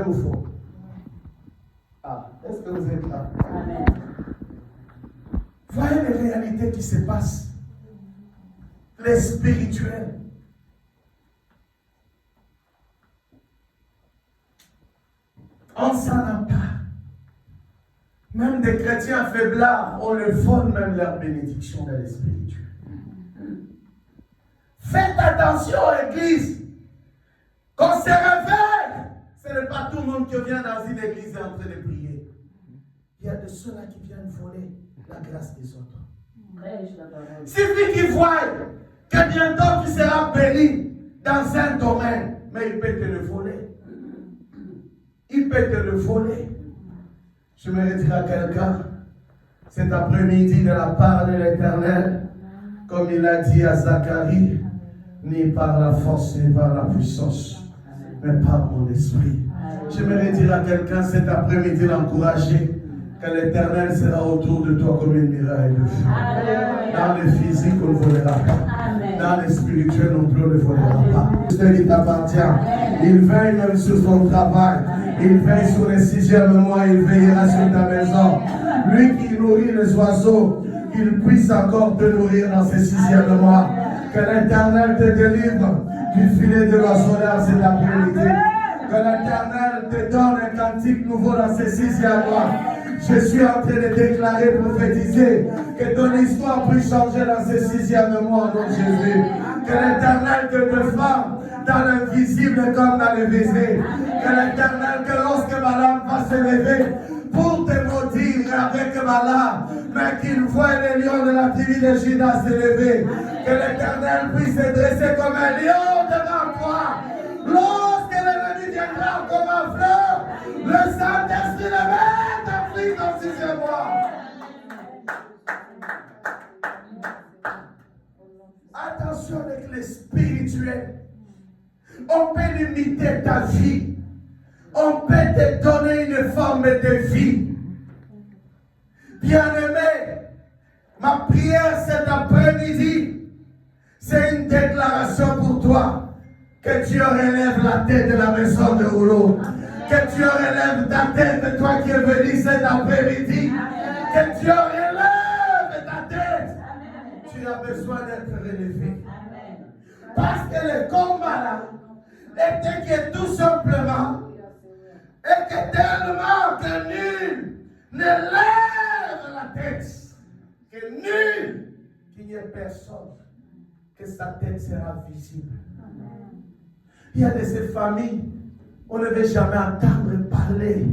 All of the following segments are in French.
ou faux? Ah, est-ce que vous êtes là? Amen. Voyez les réalités qui se passent. Les spirituels. On s'en a pas. Même des chrétiens faiblards, on leur vole même leur bénédiction dans les spirituels. Faites attention, Église. Quand on se réveille, ce n'est pas tout le monde qui vient dans une église et est en train de prier. Il y a de ceux-là qui viennent voler la grâce des autres. Il suffit qu'ils voient que bientôt tu seras béni dans un domaine, mais il peut te le voler. Il peut te le voler. Je me dire à quelqu'un, cet après-midi de la part de l'Éternel, comme il a dit à Zacharie, ni par la force, ni par la puissance, mais par mon esprit. J'aimerais dire à quelqu'un cet après-midi, l'encourager, que l'Éternel sera autour de toi comme une muraille de feu. Dans le physique, on ne volera pas. Dans le spirituel, non plus, on ne volera pas. C'est qui t'appartient. Il veille même sur ton travail. Il veille sur le 6e mois. Il veillera sur ta maison. Lui qui nourrit les oiseaux, qu'il puisse encore te nourrir dans ce 6e mois. Que l'Éternel te délivre du filet de l'oiseleur cet après-midi. Que l'Éternel te donne un cantique nouveau dans ce 6e mois. Je suis en train de déclarer, prophétiser, que ton histoire puisse changer dans ce 6e mois, au nom de Jésus. Que l'Éternel te défende dans l'invisible comme dans le visible. Que l'Éternel, que lorsque Balaam va se lever pour te maudire avec Balaam, mais qu'il voit les lions de la tribu de Juda se lever. Que l'Éternel puisse se dresser comme un lion devant toi. Lorsque l'ennemi viendra comme un fleur, le Saint-Esprit le met en prise dans le 6e mois. Attention avec les spirituels. On peut limiter ta vie. On peut te donner une forme de vie. Bien-aimé, ma prière cet après-midi, c'est une déclaration pour toi. Que Dieu relève la tête de la maison de rouleau. Que Dieu relève ta tête, toi qui es venu cet après-midi. Que Dieu relève ta tête. Tu as besoin d'être relevé. Parce que le combat là était que tout simplement, et que tellement que nul ne lève la tête, que nul, qu'il n'y ait personne, que sa tête sera visible. Il y a de ces familles, on ne veut jamais entendre parler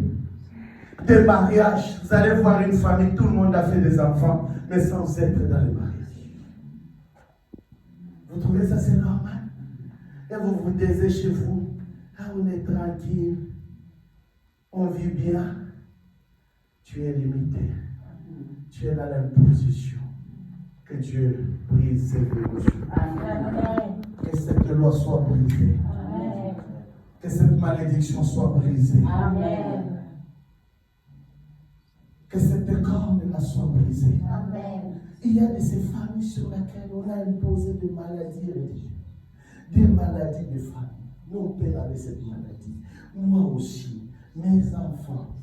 de mariage. Vous allez voir une famille, tout le monde a fait des enfants, mais sans être dans le mariage. Vous trouvez ça c'est normal? Et vous vous taisez chez vous, ah, on est tranquille, on vit bien. Tu es limité, tu es dans l'imposition. Que Dieu brise ces émotions. Que cette loi soit brisée. Amen. Que cette malédiction soit brisée. Amen. Que cette corne soit brisée. Amen. Il y a de ces familles sur lesquelles on a imposé des maladies religieuses. Des maladies de famille. Mon père avait cette maladie. Moi aussi. Mes enfants.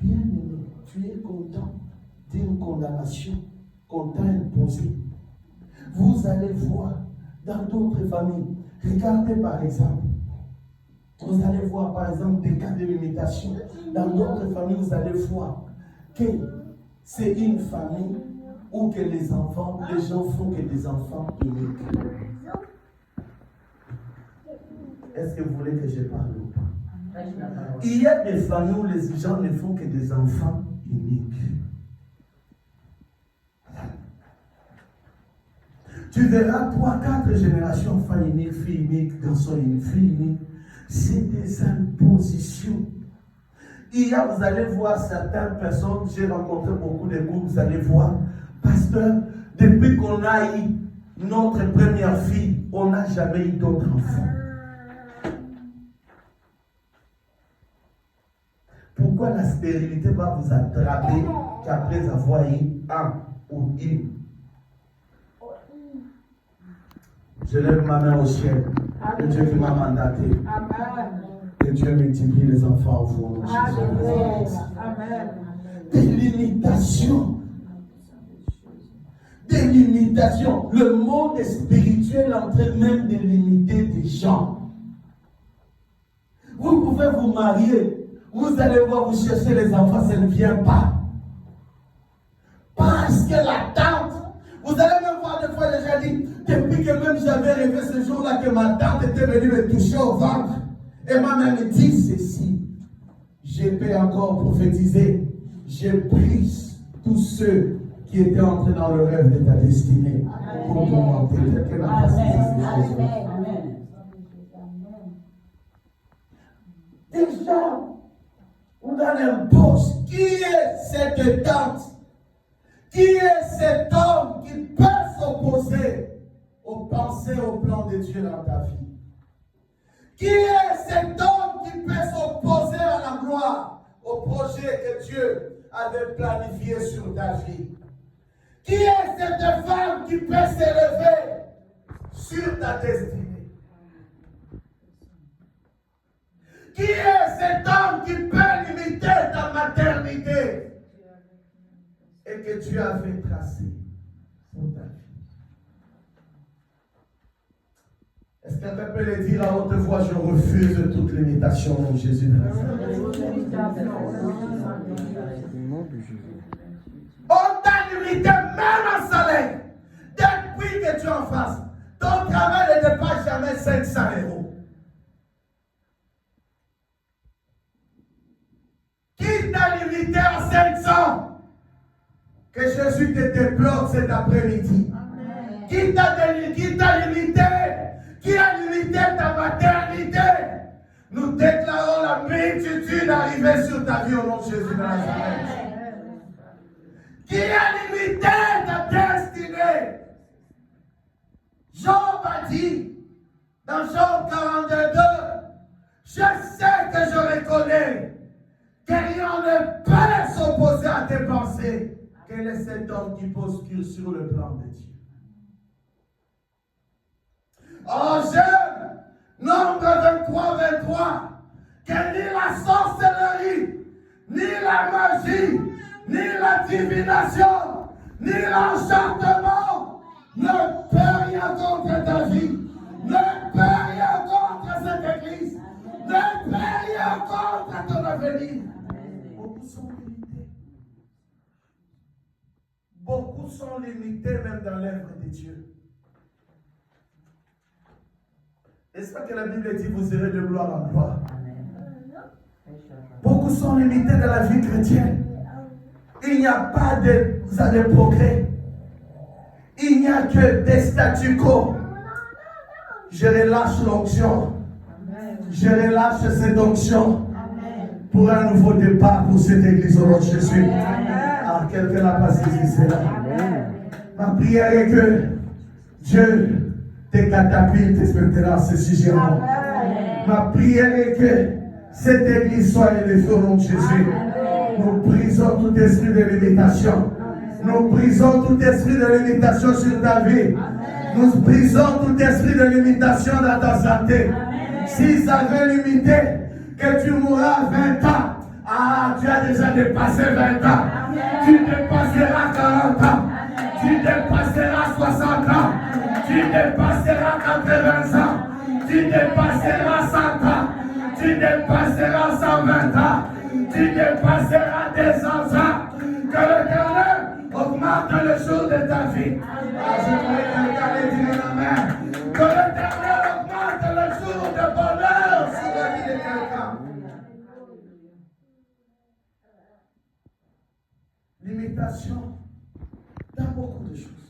Bien-aimés, tu es content d'une condamnation qu'on t'a imposée. Vous allez voir dans d'autres familles. Regardez par exemple. Vous allez voir par exemple des cas de limitation. Dans d'autres familles, vous allez voir que c'est une famille où que les enfants, les gens font que des enfants uniques. Est-ce que vous voulez que je parle ou pas? Il y a des familles où les gens ne font que des enfants uniques. Tu verras 3-4 générations, enfants uniques, filles uniques, garçons uniques, filles uniques. C'est des impositions. Il y a, vous allez voir certaines personnes, j'ai rencontré beaucoup de groupes, vous allez voir, pasteur, depuis qu'on a eu notre première fille, on n'a jamais eu d'autres enfants. Pourquoi la stérilité va vous attraper qu'après avoir eu un ou une? Je lève ma main au ciel. Le Dieu qui m'a mandaté. Que que Dieu multiplie les enfants en vous, au nom de Jésus. Amen. Des limitations. Des limitations. Le monde spirituel est en train même de limiter des gens. Vous pouvez vous marier. Vous allez voir, vous cherchez les enfants, ça ne vient pas. Parce que l'attente, vous allez même voir des fois, déjà dit, depuis que même j'avais rêvé ce jour-là que ma tante était venue me toucher au ventre, et m'a même dit ceci, je peux encore prophétiser, je prise tous ceux qui étaient entrés dans le rêve de ta destinée pour commenter. Déjà, on donne un poste. Qui est cette tante? Qui est cet homme qui peut s'opposer aux pensées, aux plans de Dieu dans ta vie? Qui est cet homme qui peut s'opposer à la gloire, au projet que Dieu avait planifié sur ta vie? Qui est cette femme qui peut s'élever sur ta destinée? Qui est cet homme qui peut limiter ta maternité et que Dieu avait tracé pour ta vie? Est-ce que quelqu'un peut le dire à haute voix? Je refuse toute limitation au nom de Jésus. On t'a limité même en salaire. Depuis que tu es en face, ton travail ne dépasse jamais 500 €. Qui t'a limité à 500? Que Jésus te débloque cet après-midi. Qui t'a limité? Qui a limité ta maternité? Nous déclarons la multitude arriver sur ta vie au nom de Jésus de Nazareth. Qui a limité ta destinée? Job a dit dans Job 42, je sais que je reconnais que rien ne peut s'opposer à tes pensées. Quel est cet homme qui postule sur le plan de Dieu? En Genèse, nombre 23, que ni la sorcellerie, ni la magie, ni la divination, ni l'enchantement ne peut rien contre ta vie, ne peut rien contre cette église, ne peut rien contre ton avenir. Beaucoup sont limités. Beaucoup sont limités même dans l'œuvre de Dieu. Est-ce pas que la Bible dit vous irez de gloire en gloire? Beaucoup sont limités dans la vie chrétienne. Il n'y a pas de progrès. Il n'y a que des statu quo. Je relâche l'onction. Je relâche cette onction pour un nouveau départ pour cette église au nom de Jésus. Ah, quelqu'un n'a pas saisi cela. Ma prière est que Dieu te catapulte maintenant ce sujet. Ma prière est que cette église soit élevée au nom de Jésus. Nous brisons tout esprit de limitation. Nous brisons tout esprit de limitation sur ta vie. Nous brisons tout esprit de limitation dans ta santé. S'ils avaient limité que tu mourras à 20 ans, ah, tu as déjà dépassé 20 ans. Tu dépasseras 40 ans. Tu dépasseras 60 ans. Tu dépasseras 80 ans. Tu dépasseras 100 ans. Tu dépasseras 120 ans. Tu dépasseras 200 ans. Que l'Éternel augmente le jour de ta vie. Ah, je voudrais quelqu'un dire amen. Que l'Éternel augmente le jour de bonheur sur la vie de quelqu'un. Limitation dans beaucoup de choses.